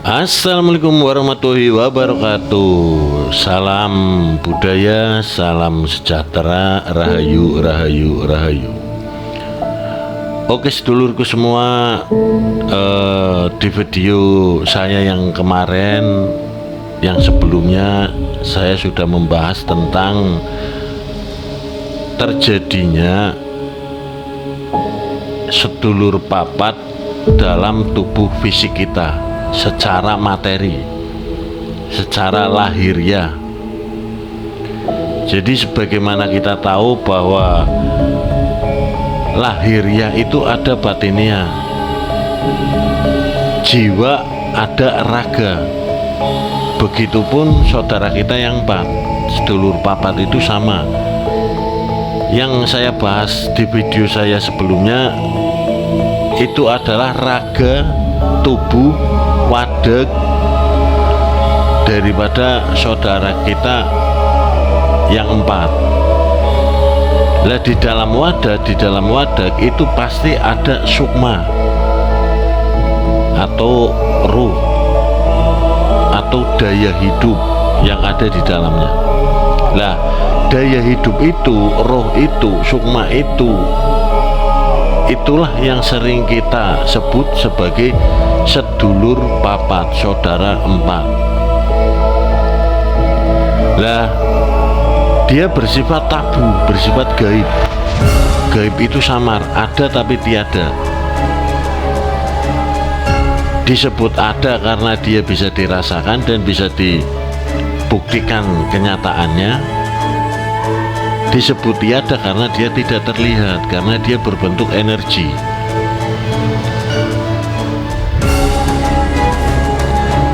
Assalamualaikum warahmatullahi wabarakatuh. Salam budaya, salam sejahtera, rahayu, rahayu, rahayu. Oke sedulurku semua, di video saya yang kemarin, yang sebelumnya saya sudah membahas tentang terjadinya sedulur papat dalam tubuh fisik kita secara materi, secara lahiriah. Jadi sebagaimana kita tahu bahwa lahiriah itu ada batiniah, jiwa ada raga. Begitupun saudara kita yang sedulur papat itu sama. Yang saya bahas di video saya sebelumnya itu adalah raga, tubuh, wadah daripada saudara kita yang empat. Lah di dalam wadah itu pasti ada sukma atau ruh atau daya hidup yang ada di dalamnya. Lah daya hidup itu, roh itu, sukma itu, itulah yang sering kita sebut sebagai sedulur papat, saudara empat. Lah dia bersifat tabu, bersifat gaib. Gaib itu samar, ada tapi tiada. Disebut ada karena dia bisa dirasakan dan bisa dibuktikan kenyataannya. Disebut tiada karena dia tidak terlihat, karena dia berbentuk energi.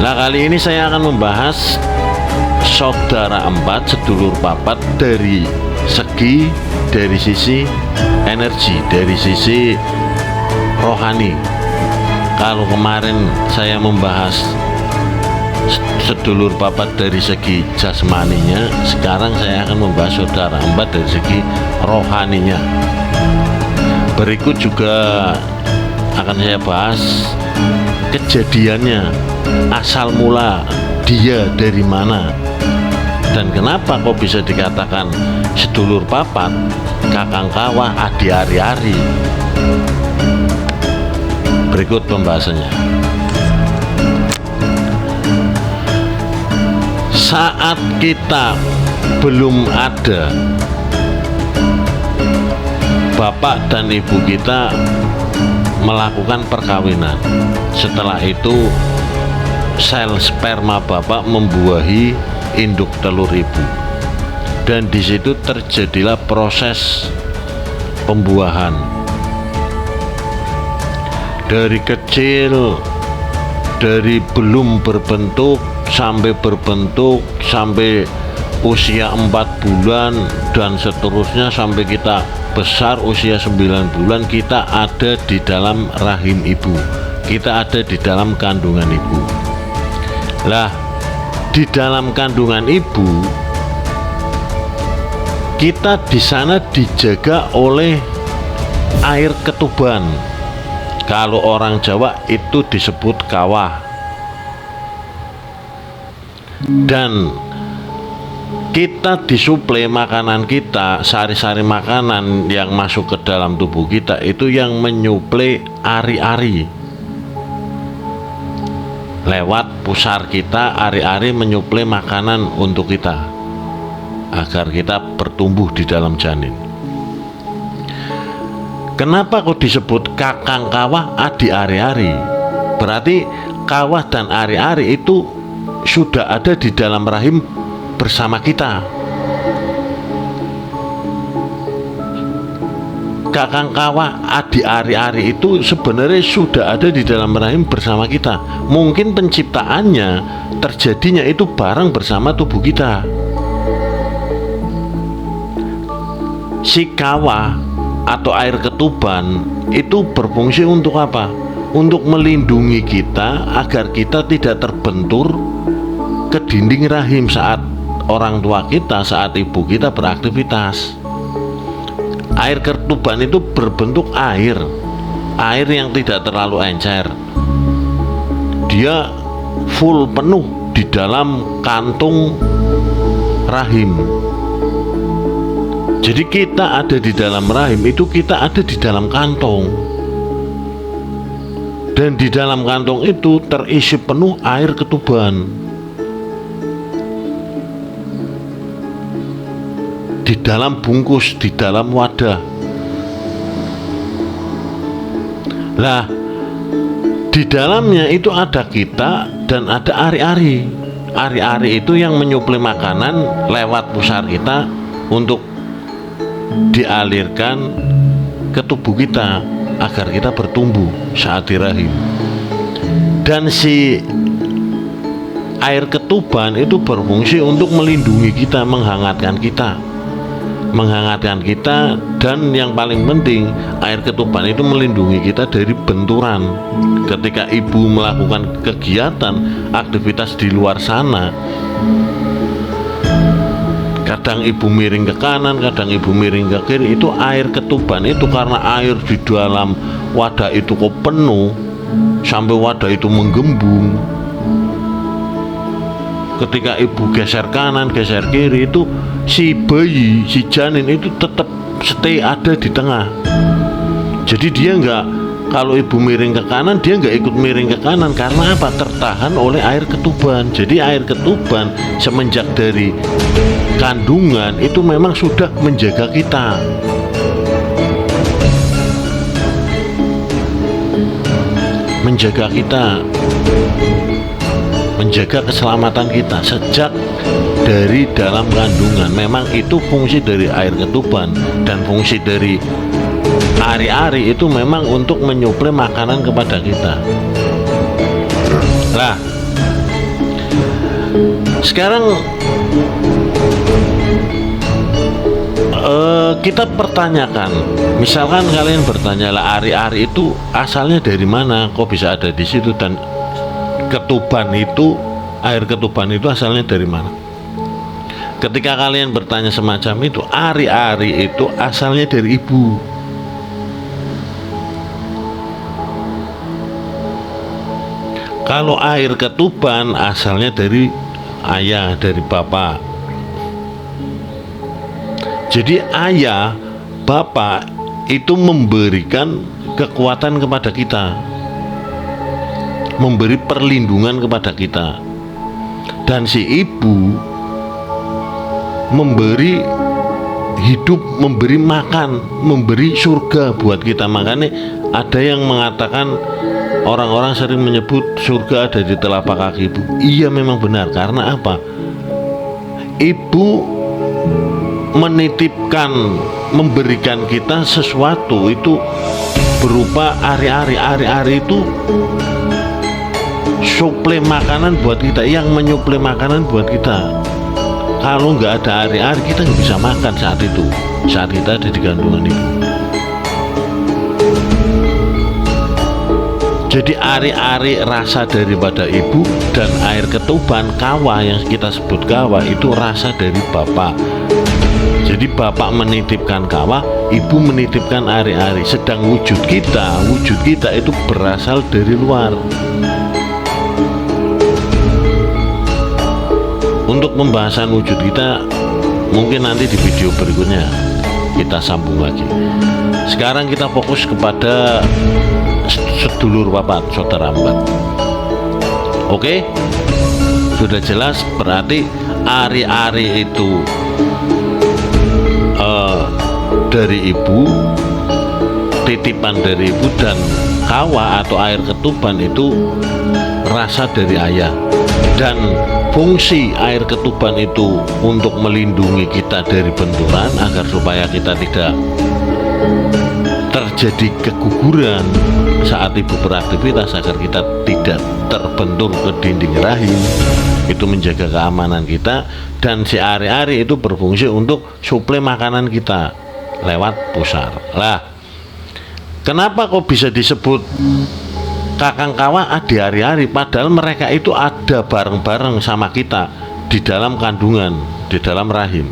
Nah kali ini saya akan membahas saudara empat, sedulur papat dari sisi energi, dari sisi rohani. Kalau kemarin saya membahas sedulur papat dari segi jasmaninya, sekarang saya akan membahas saudara empat dari segi rohaninya. Berikut juga akan saya bahas kejadiannya, asal mula dia dari mana, dan kenapa kok bisa dikatakan sedulur papat, kakang kawah, adi ari-ari. Berikut pembahasannya. Saat kita belum ada, bapak dan ibu kita melakukan perkawinan. Setelah itu sel sperma bapak membuahi induk telur ibu, dan di situ terjadilah proses pembuahan. Dari kecil, dari belum berbentuk sampai berbentuk, sampai usia 4 bulan dan seterusnya sampai kita besar usia 9 bulan, kita ada di dalam rahim ibu, kita ada di dalam kandungan ibu. Lah di dalam kandungan ibu kita di sana dijaga oleh air ketuban. Kalau orang Jawa itu disebut kawah. Dan kita disuplai makanan kita, sari-sari makanan yang masuk ke dalam tubuh kita itu yang menyuplai ari-ari. Lewat pusar kita, ari-ari menyuplai makanan untuk kita agar kita bertumbuh di dalam janin. Kenapa kok disebut kakang kawah, adi ari-ari? Berarti kawah dan ari-ari itu sudah ada di dalam rahim bersama kita. Kakang kawah, adi ari-ari itu sebenarnya sudah ada di dalam rahim bersama kita. Mungkin penciptaannya, terjadinya itu bareng bersama tubuh kita. Si kawah atau air ketuban itu berfungsi untuk apa? Untuk melindungi kita agar kita tidak terbentur ke dinding rahim saat orang tua kita, saat ibu kita beraktivitas. Air ketuban itu berbentuk air yang tidak terlalu encer. Dia full penuh di dalam kantung rahim. Jadi kita ada di dalam rahim itu, kita ada di dalam kantong. Dan di dalam kantong itu terisi penuh air ketuban. Di dalam bungkus, di dalam wadah. Lah, di dalamnya itu ada kita dan ada ari-ari. Ari-ari itu yang menyuplai makanan lewat pusar kita untuk dialirkan ke tubuh kita agar kita bertumbuh saat di rahim. Dan si air ketuban itu berfungsi untuk melindungi kita, menghangatkan kita, dan yang paling penting air ketuban itu melindungi kita dari benturan. Ketika ibu melakukan kegiatan aktivitas di luar sana, kadang ibu miring ke kanan, kadang ibu miring ke kiri, itu air ketuban itu karena air di dalam wadah itu kok penuh sampai wadah itu menggembung. Ketika ibu geser kanan, geser kiri, itu si bayi, si janin itu tetap stay ada di tengah. Jadi dia nggak, kalau ibu miring ke kanan, dia nggak ikut miring ke kanan. Karena apa? Tertahan oleh air ketuban. Jadi air ketuban semenjak dari kandungan itu memang sudah menjaga kita. Menjaga kita, menjaga keselamatan kita sejak dari dalam kandungan. Memang itu fungsi dari air ketuban, dan fungsi dari ari-ari itu memang untuk menyuplai makanan kepada kita. Lah, sekarang kita pertanyakan, misalkan kalian bertanya, lah ari-ari itu asalnya dari mana, kok bisa ada di situ, dan ketuban itu, air ketuban itu asalnya dari mana? Ketika kalian bertanya semacam itu, ari-ari itu asalnya dari ibu. Kalau air ketuban asalnya dari ayah, dari bapak. Jadi ayah, bapak itu memberikan kekuatan kepada kita, memberi perlindungan kepada kita. Dan si ibu memberi hidup, memberi makan, memberi surga buat kita. Makanya ada yang mengatakan, orang-orang sering menyebut surga ada di telapak kaki ibu. Iya, memang benar. Karena apa? Ibu menitipkan, memberikan kita sesuatu itu berupa ari-ari. Ari-ari itu suplai makanan buat kita, yang menyuplai makanan buat kita. Kalau nggak ada ari-ari, kita nggak bisa makan saat itu, saat kita ada di kandungan ibu. Jadi ari-ari rasa daripada ibu, dan air ketuban kawa yang kita sebut kawa itu rasa dari bapak. Jadi bapak menitipkan kawa, ibu menitipkan ari-ari. Sedang wujud kita itu berasal dari luar. Untuk pembahasan wujud kita mungkin nanti di video berikutnya kita sambung lagi. Sekarang kita fokus kepada sedulur papat, saudara empat. Oke, sudah jelas. Berarti ari-ari itu dari ibu, titipan dari ibu, dan kawa atau air ketuban itu rasa dari ayah. Dan fungsi air ketuban itu untuk melindungi kita dari benturan, agar supaya kita tidak terjadi keguguran saat ibu beraktivitas, agar kita tidak terbentur ke dinding rahim. Itu menjaga keamanan kita. Dan si ari-ari itu berfungsi untuk suplai makanan kita lewat pusar. Lah, kenapa kok bisa disebut kakang kawa adi ari-ari, padahal mereka itu ada bareng-bareng sama kita di dalam kandungan, di dalam rahim.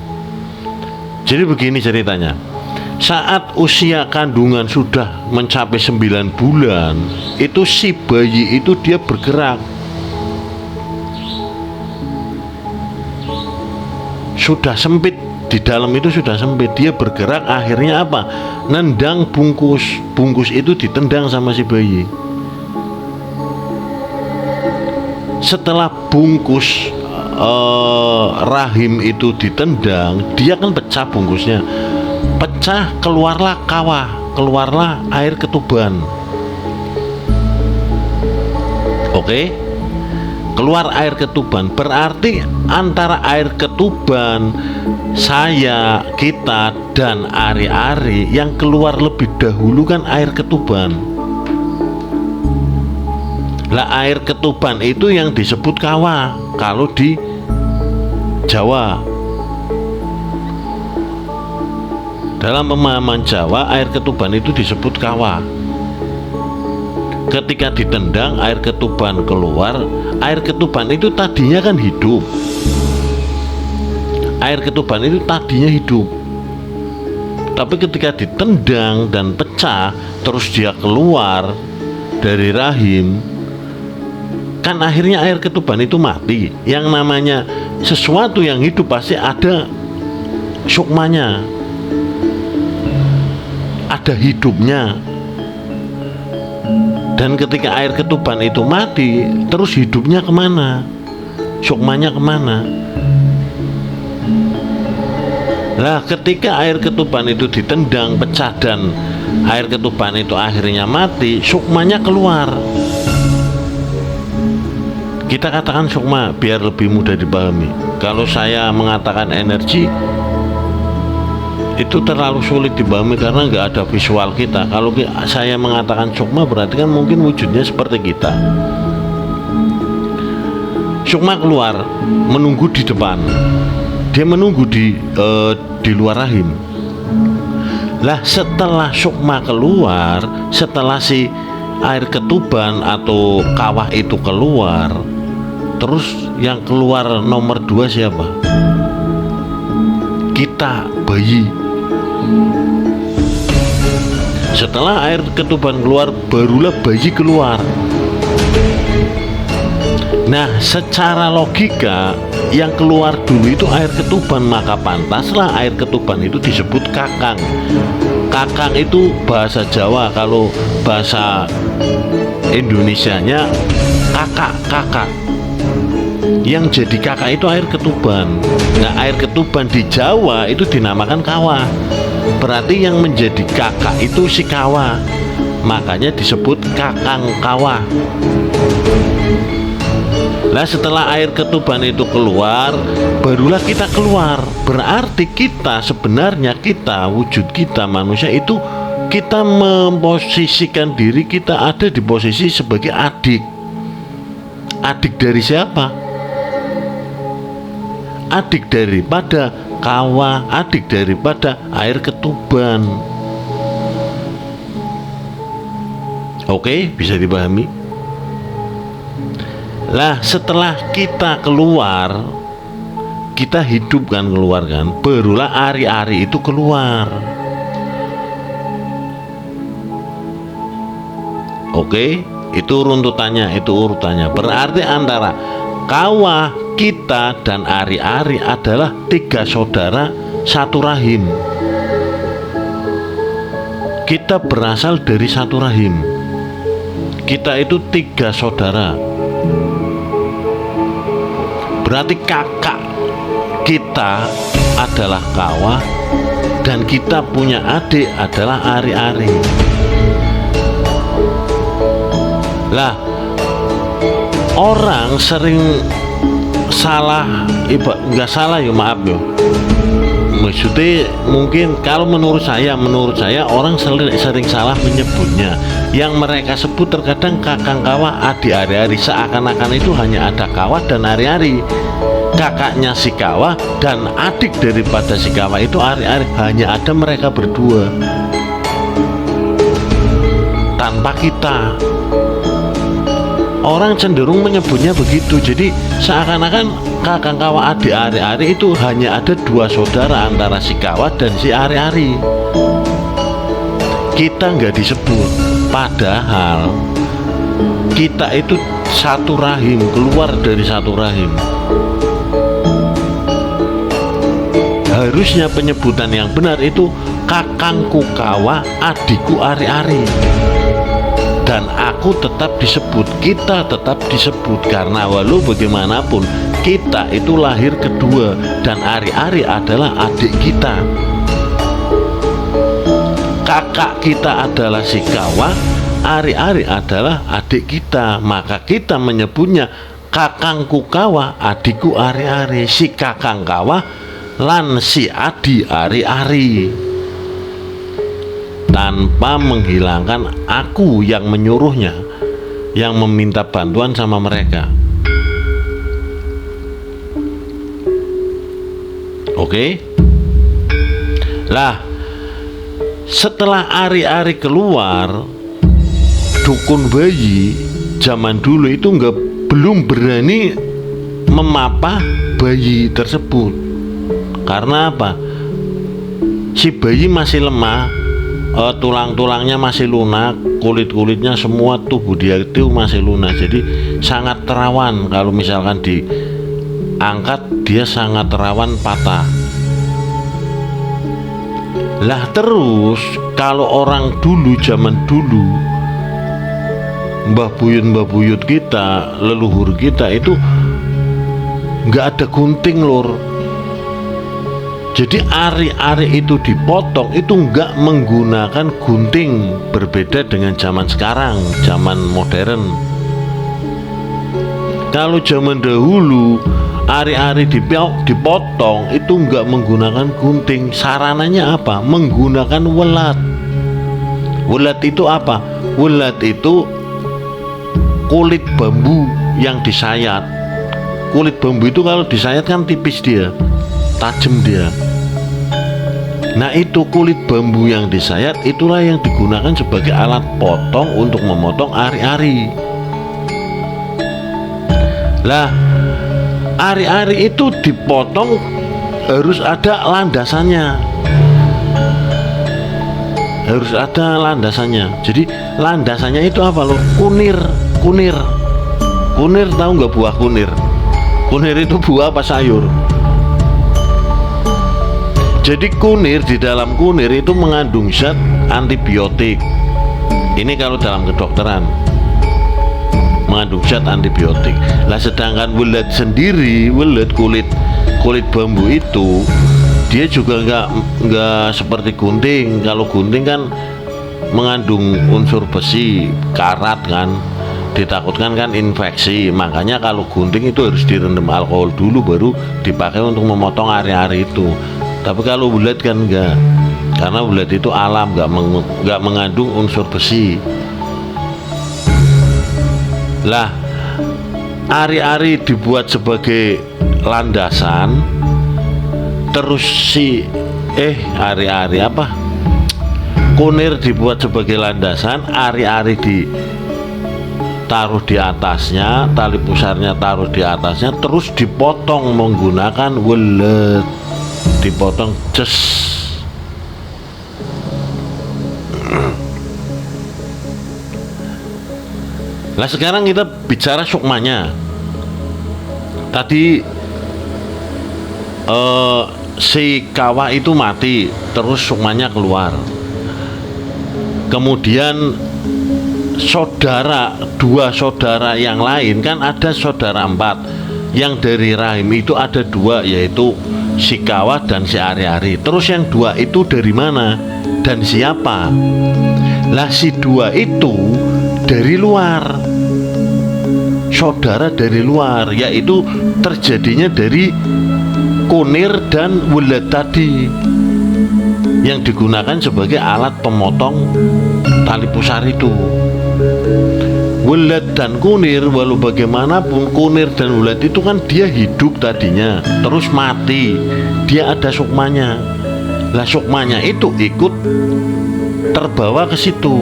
Jadi begini ceritanya. Saat usia kandungan sudah mencapai 9 bulan, itu si bayi itu dia bergerak. sudah sempit, di dalam itu sudah sempit, dia bergerak, akhirnya apa? Nendang bungkus itu ditendang sama si bayi. Setelah bungkus rahim itu ditendang, dia kan pecah bungkusnya, pecah, keluarlah kawah, keluarlah air ketuban. Oke, keluar air ketuban, berarti antara air ketuban saya, kita, dan ari-ari, yang keluar lebih dahulu kan air ketuban. Lah air ketuban itu yang disebut kawah kalau di Jawa. Dalam pemahaman Jawa, air ketuban itu disebut kawah. Ketika ditendang, air ketuban keluar. Air ketuban itu tadinya kan hidup. Air ketuban itu tadinya hidup. Tapi ketika ditendang dan pecah, terus dia keluar dari rahim, kan akhirnya air ketuban itu mati. Yang namanya sesuatu yang hidup pasti ada sukmanya, ada hidupnya. Dan ketika air ketuban itu mati, terus hidupnya kemana? Sukmanya kemana? Lah ketika air ketuban itu ditendang, pecah, dan air ketuban itu akhirnya mati, sukmanya keluar. Kita katakan sukma biar lebih mudah dipahami. Kalau saya mengatakan energi, itu terlalu sulit dipahami karena nggak ada visual kita. Kalau saya mengatakan sukma, berarti kan mungkin wujudnya seperti kita. Sukma keluar, menunggu di depan. Dia menunggu di luar rahim. Lah setelah sukma keluar, setelah si air ketuban atau kawah itu keluar, terus yang keluar nomor 2 siapa? Kita, bayi. Setelah air ketuban keluar, barulah bayi keluar. Nah, secara logika yang keluar dulu itu air ketuban, maka pantaslah air ketuban itu disebut kakang. Kakang itu bahasa Jawa, kalau bahasa Indonesianya kakak. Yang jadi kakak itu air ketuban. Nah, air ketuban di Jawa itu dinamakan kawah. Berarti yang menjadi kakak itu si kawah. Makanya disebut kakang kawah. Nah, setelah air ketuban itu keluar, barulah kita keluar. Berarti kita sebenarnya, kita, wujud kita manusia itu, kita memposisikan diri kita ada di posisi sebagai adik. Adik dari siapa? Adik daripada kawah, adik daripada air ketuban. Oke, bisa dipahami? Lah setelah kita keluar, kita hidup kan, keluar kan, barulah ari-ari itu keluar. Oke, itu runtutannya, itu urutannya. Berarti antara kawah, kita, dan ari-ari adalah 3 saudara satu rahim. Kita berasal dari satu rahim. Kita itu 3 saudara. Berarti kakak kita adalah kawah, dan kita punya adik adalah ari-ari. Lah, orang sering salah, nggak salah ya, maaf ya. Maksudnya mungkin kalau menurut saya orang sering salah menyebutnya. Yang mereka sebut terkadang kakang kawah, adik ari-ari, seakan-akan itu hanya ada kawah dan ari-ari. Kakaknya si kawah dan adik daripada si kawah itu ari-ari, hanya ada mereka berdua tanpa kita. Orang cenderung menyebutnya begitu. Jadi seakan-akan kakang kawah, adik ari-ari itu hanya ada 2 saudara antara si kawah dan si ari-ari. Kita nggak disebut, padahal kita itu satu rahim, keluar dari satu rahim. Harusnya penyebutan yang benar itu kakangku Kawa, adikku Ari-Ari. Dan aku tetap disebut, kita tetap disebut, karena walau bagaimanapun kita itu lahir kedua dan Ari-Ari adalah adik kita. Kakak kita adalah si Kawa, Ari-Ari adalah adik kita, maka kita menyebutnya kakangku Kawa, adikku Ari-Ari. Si kakang Kawa lan si adi Ari-Ari, tanpa menghilangkan aku yang menyuruhnya, yang meminta bantuan sama mereka. Oke? Lah, setelah Ari-Ari keluar, dukun bayi zaman dulu itu belum berani memapah bayi tersebut. Karena apa? Si bayi masih lemah, tulang-tulangnya masih lunak, kulit-kulitnya semua tubuh dia itu masih lunak. Jadi sangat rawan kalau misalkan diangkat, dia sangat rawan patah. Lah terus kalau orang dulu, zaman dulu, mbah buyut kita, leluhur kita itu nggak ada gunting, lur. Jadi Ari-Ari itu dipotong itu nggak menggunakan gunting, berbeda dengan zaman sekarang, zaman modern. Kalau zaman dahulu Ari-Ari dipotong itu nggak menggunakan gunting. Sarananya apa? Menggunakan welat. Welat itu apa? Welat itu kulit bambu yang disayat. Kulit bambu itu kalau disayat kan tipis dia, tajam dia. Nah itu kulit bambu yang disayat itulah yang digunakan sebagai alat potong untuk memotong Ari-Ari. Lah Ari-Ari itu dipotong harus ada landasannya, harus ada landasannya. Jadi landasannya itu apa loh? Kunir. Kunir tahu nggak buah kunir? Kunir itu buah apa sayur? Jadi kunir, di dalam kunir itu mengandung zat antibiotik. Ini kalau dalam kedokteran, mengandung zat antibiotik. Lah sedangkan welet sendiri, welet kulit bambu itu dia juga nggak seperti gunting. Kalau gunting kan mengandung unsur besi, karat kan, ditakutkan kan infeksi. Makanya kalau gunting itu harus direndam alkohol dulu baru dipakai untuk memotong Ari-Ari itu. Tapi kalau bulat kan enggak, karena bulat itu alam, enggak mengandung unsur besi. Lah Ari-Ari dibuat sebagai landasan, terus Ari-Ari apa? Kunir dibuat sebagai landasan, Ari-Ari ditaruh di atasnya, tali pusarnya taruh di atasnya, terus dipotong menggunakan welet. Dipotong ces. Lah sekarang kita bicara sukmanya. Tadi si Kawa itu mati, terus sukmanya keluar. Kemudian dua saudara yang lain, kan ada saudara 4. Yang dari rahim itu ada 2, yaitu si Kawa dan si Ari-Ari. Terus yang 2 itu dari mana dan siapa? Lah si 2 itu dari luar, saudara dari luar, yaitu terjadinya dari kunir dan welet tadi yang digunakan sebagai alat pemotong tali pusar itu. Welet dan kunir, walau bagaimanapun kunir dan welet itu kan dia hidup tadinya, terus mati, dia ada sukmanya. Lah sukmanya itu ikut terbawa ke situ.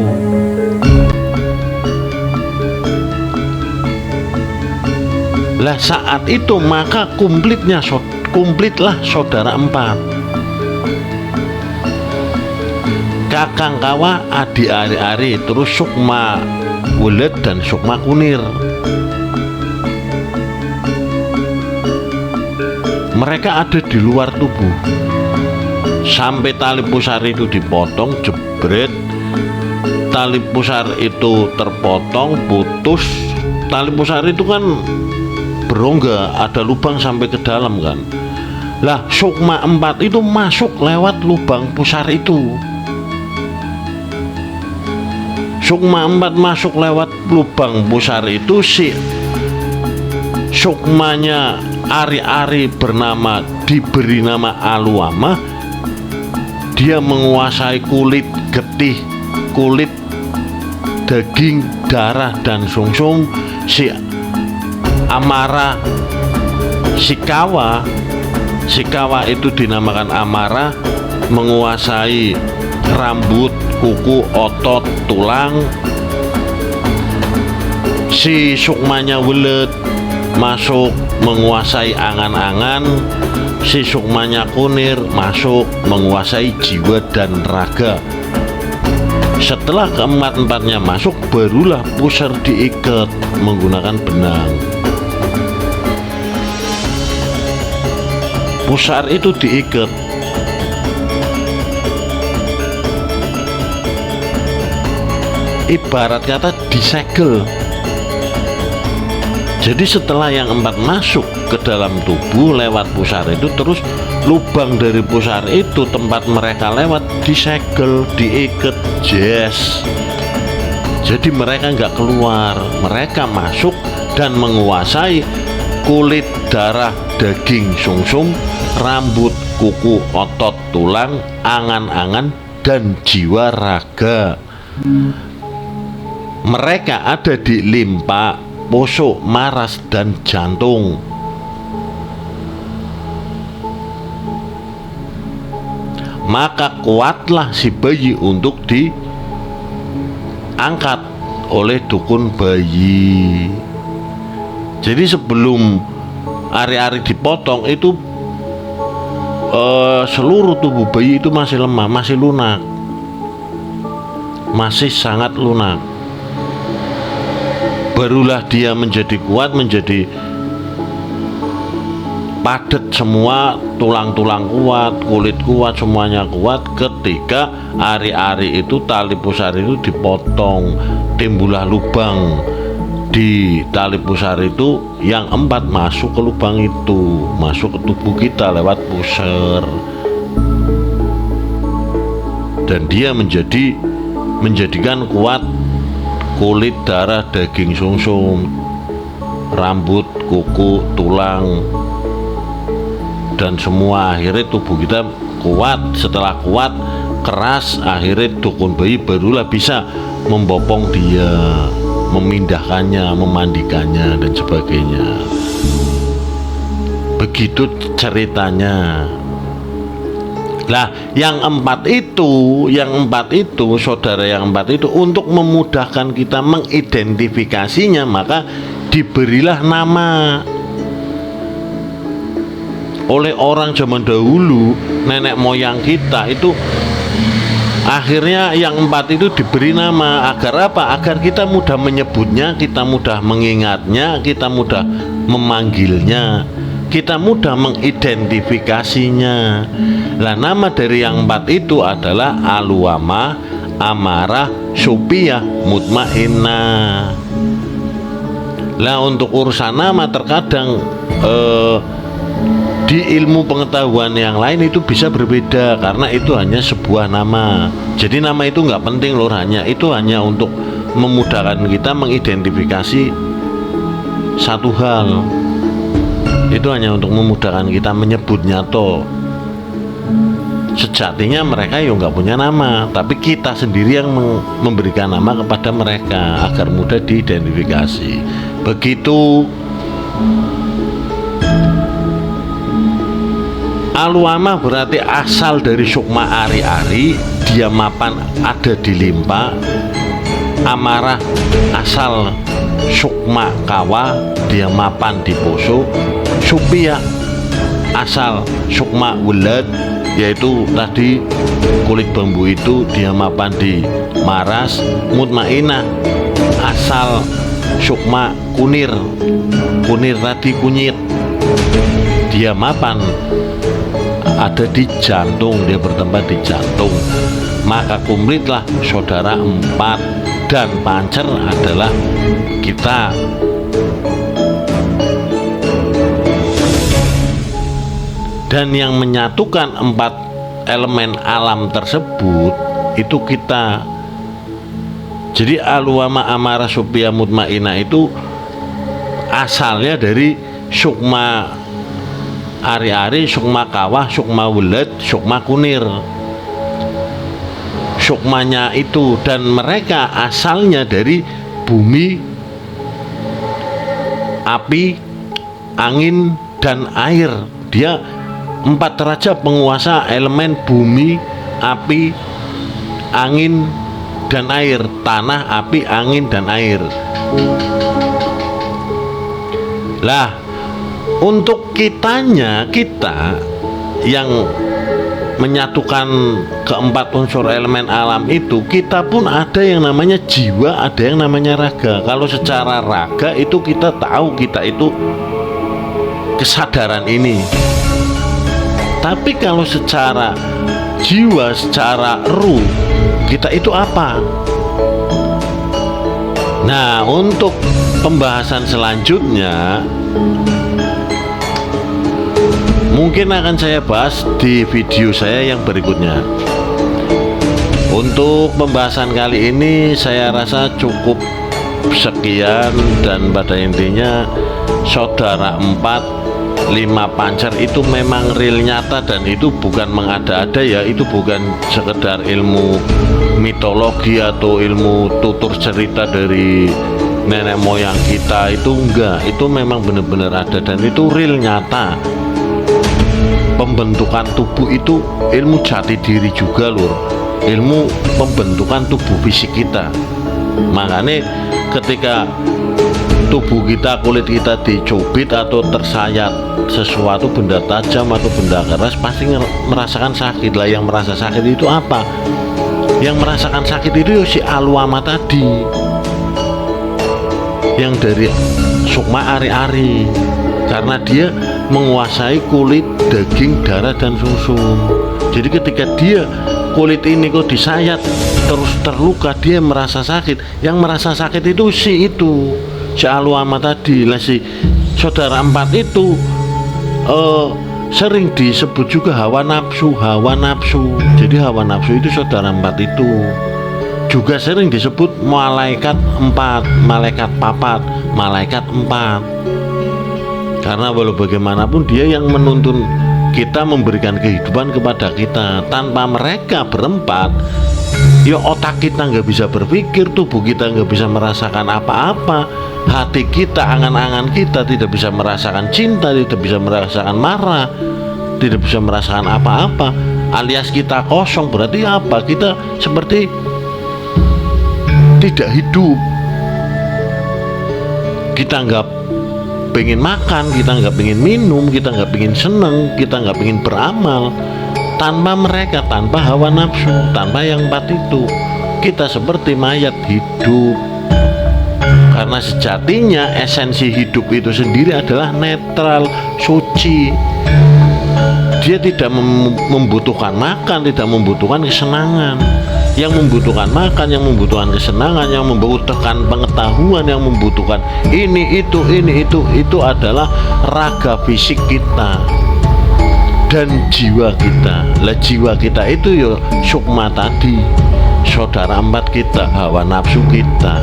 Lah saat itu maka kumplitlah saudara 4. Kakang Kawa, adik Ari-Ari, terus sukma welet dan sukma kunir. Mereka ada di luar tubuh. sampai tali pusar itu dipotong, jebret, tali pusar itu terpotong, putus. Tali pusar itu kan berongga, ada lubang sampai ke dalam kan. Lah sukma 4 itu masuk lewat lubang pusar itu. Sukma 4 masuk lewat lubang pusar itu, si sukmanya ari-ari diberi nama Aluwama. Dia menguasai kulit getih, kulit, daging, darah, dan sungsum. Si Amara, Sikawa itu dinamakan Amara, menguasai rambut, kuku, otot, tulang. Si sukmanya Welet masuk menguasai angan-angan. Si sukmanya Kunir masuk menguasai jiwa dan raga. Setelah keempat-empatnya masuk, barulah pusar diikat menggunakan benang. Pusar itu diikat. Ibarat kata disegel. Jadi setelah yang 4 masuk ke dalam tubuh lewat pusar itu, terus lubang dari pusar itu tempat mereka lewat disegel, diikat, jes. Jadi mereka nggak keluar, mereka masuk dan menguasai kulit, darah, daging, sungsum, rambut, kuku, otot, tulang, angan-angan, dan jiwa raga. Mereka ada di limpa, posok, maras, dan jantung. Maka kuatlah si bayi untuk diangkat oleh dukun bayi. Jadi sebelum ari-ari dipotong itu seluruh tubuh bayi itu masih lemah, masih lunak, masih sangat lunak. Barulah dia menjadi kuat, menjadi padat semua, tulang-tulang kuat, kulit kuat, semuanya kuat ketika ari-ari itu, tali pusar itu dipotong. Timbullah lubang di tali pusar itu, yang 4 masuk ke lubang itu, masuk ke tubuh kita lewat pusar. Dan dia menjadikan kuat kulit, darah, daging, sungsum, rambut, kuku, tulang, dan semua. Akhirnya tubuh kita kuat. Setelah kuat, keras, akhirnya dukun bayi barulah bisa membopong dia, memindahkannya, memandikannya, dan sebagainya. Begitu ceritanya. Lah, yang 4 itu, saudara, yang 4 itu untuk memudahkan kita mengidentifikasinya, maka diberilah nama oleh orang zaman dahulu, nenek moyang kita itu. Akhirnya yang 4 itu diberi nama agar apa? Agar kita mudah menyebutnya, kita mudah mengingatnya, kita mudah memanggilnya, kita mudah mengidentifikasinya. Lah, nama dari yang 4 itu adalah Aluwama, Amarah, Supiyah, Mutmainnah. Lah, untuk urusan nama terkadang di ilmu pengetahuan yang lain itu bisa berbeda, karena itu hanya sebuah nama. Jadi nama itu nggak penting loh, itu hanya untuk memudahkan kita mengidentifikasi satu hal. Itu hanya untuk memudahkan kita menyebutnya toh. Sejatinya mereka ya nggak punya nama, tapi kita sendiri yang memberikan nama kepada mereka agar mudah diidentifikasi. Begitu. Aluwama berarti asal dari sukma ari-ari, dia mapan ada di limpa. Amarah asal sukma kawa, dia mapan di poso. Supiyah asal sukma welet, yaitu tadi kulit bambu itu, dia mapan di maras. Mutmainnah asal sukma kunir, kunir tadi kunyit, dia mapan ada di jantung, dia bertempat di jantung. Maka kumlitlah saudara empat, dan pancer adalah kita. Dan yang menyatukan empat elemen alam tersebut itu kita. Jadi alwama amara supya mutmainah itu asalnya dari sukma ari-ari, sukma kawah, sukma wulat, sukma kunir. Sukmanya itu, dan mereka asalnya dari bumi, api, angin, dan air. Dia empat raja penguasa elemen bumi, api, angin, dan air. Tanah, api, angin, dan air. Lah, untuk kita yang menyatukan keempat unsur elemen alam itu, kita pun ada yang namanya jiwa, ada yang namanya raga. Kalau secara raga itu kita tahu kita itu kesadaran ini. Tapi kalau secara jiwa, secara ruh, kita itu apa? Nah, untuk pembahasan selanjutnya mungkin akan saya bahas di video saya yang berikutnya. Untuk pembahasan kali ini saya rasa cukup sekian, dan pada intinya saudara empat, lima pancer itu memang real, nyata, dan itu bukan mengada-ada ya. Itu bukan sekedar ilmu mitologi atau ilmu tutur cerita dari nenek moyang kita, itu enggak. Itu memang benar-benar ada, dan itu real, nyata. Pembentukan tubuh itu ilmu jati diri juga lur, ilmu pembentukan tubuh fisik kita. Makanya ketika tubuh kita, kulit kita dicubit atau tersayat sesuatu benda tajam atau benda keras, pasti merasakan sakit. Lah, yang merasa sakit itu apa? Yang merasakan sakit itu si alwama tadi, yang dari sukma ari-ari, karena dia menguasai kulit, daging, darah, dan sumsum. Jadi ketika dia kulit ini kok disayat terus terluka, dia merasa sakit. Yang merasa sakit itu si alwama tadi. Lah, si saudara empat itu sering disebut juga hawa nafsu. Jadi hawa nafsu itu saudara empat itu juga sering disebut malaikat empat, malaikat papat, malaikat empat. Karena walau bagaimanapun dia yang menuntun kita, memberikan kehidupan kepada kita. Tanpa mereka berempat, ya otak kita nggak bisa berpikir, tubuh kita nggak bisa merasakan apa-apa, hati kita, angan-angan kita tidak bisa merasakan cinta, tidak bisa merasakan marah, tidak bisa merasakan apa-apa, alias kita kosong. Berarti apa? Kita seperti tidak hidup. Kita nggak pengen makan, kita nggak pengen minum, kita nggak pengen seneng, kita nggak pengen beramal. Tanpa mereka, tanpa hawa nafsu, tanpa yang empat itu, kita seperti mayat hidup. Karena sejatinya esensi hidup itu sendiri adalah netral, suci. Dia tidak membutuhkan makan, tidak membutuhkan kesenangan. Yang membutuhkan makan, yang membutuhkan kesenangan, yang membutuhkan pengetahuan, yang membutuhkan ini itu adalah raga fisik kita dan jiwa kita. Lah, jiwa kita itu ya sukma tadi, saudara empat kita, hawa nafsu kita.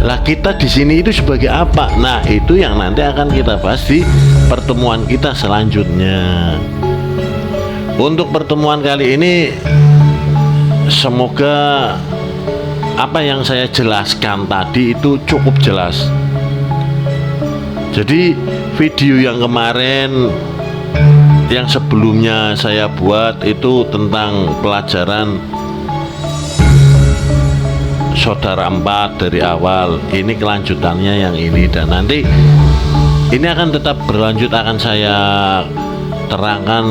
Lah, kita di sini itu sebagai apa? Nah, itu yang nanti akan kita bahas di pertemuan kita selanjutnya. Untuk pertemuan kali ini, semoga apa yang saya jelaskan tadi itu cukup jelas. Jadi video yang kemarin, yang sebelumnya saya buat itu tentang pelajaran saudara empat dari awal. Ini kelanjutannya yang ini, dan nanti ini akan tetap berlanjut, akan saya terangkan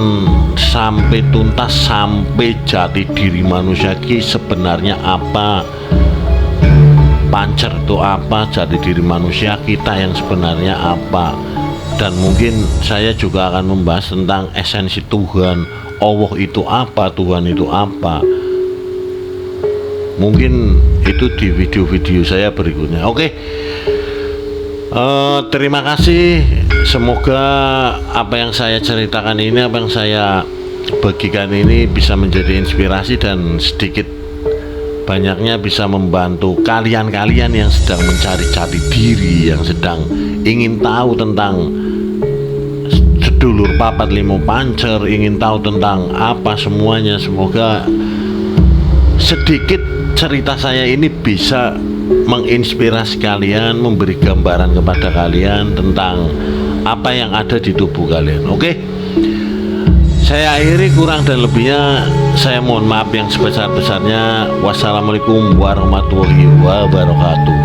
sampai tuntas, sampai jati diri manusia ki sebenarnya apa, pancer itu apa, jati diri manusia kita yang sebenarnya apa. dan mungkin saya juga akan membahas tentang esensi Tuhan. Allah itu apa, Tuhan itu apa. Mungkin itu di video-video saya berikutnya. Oke. Terima kasih. Semoga apa yang saya ceritakan ini, apa yang saya bagikan ini bisa menjadi inspirasi dan sedikit banyaknya bisa membantu kalian-kalian yang sedang mencari-cari diri, yang sedang ingin tahu tentang sedulur papat limo pancer, ingin tahu tentang apa semuanya. Semoga sedikit cerita saya ini bisa menginspirasi kalian, memberi gambaran kepada kalian tentang apa yang ada di tubuh kalian. Oke, saya akhiri, kurang dan lebihnya saya mohon maaf yang sebesar-besarnya. Wassalamualaikum warahmatullahi wabarakatuh.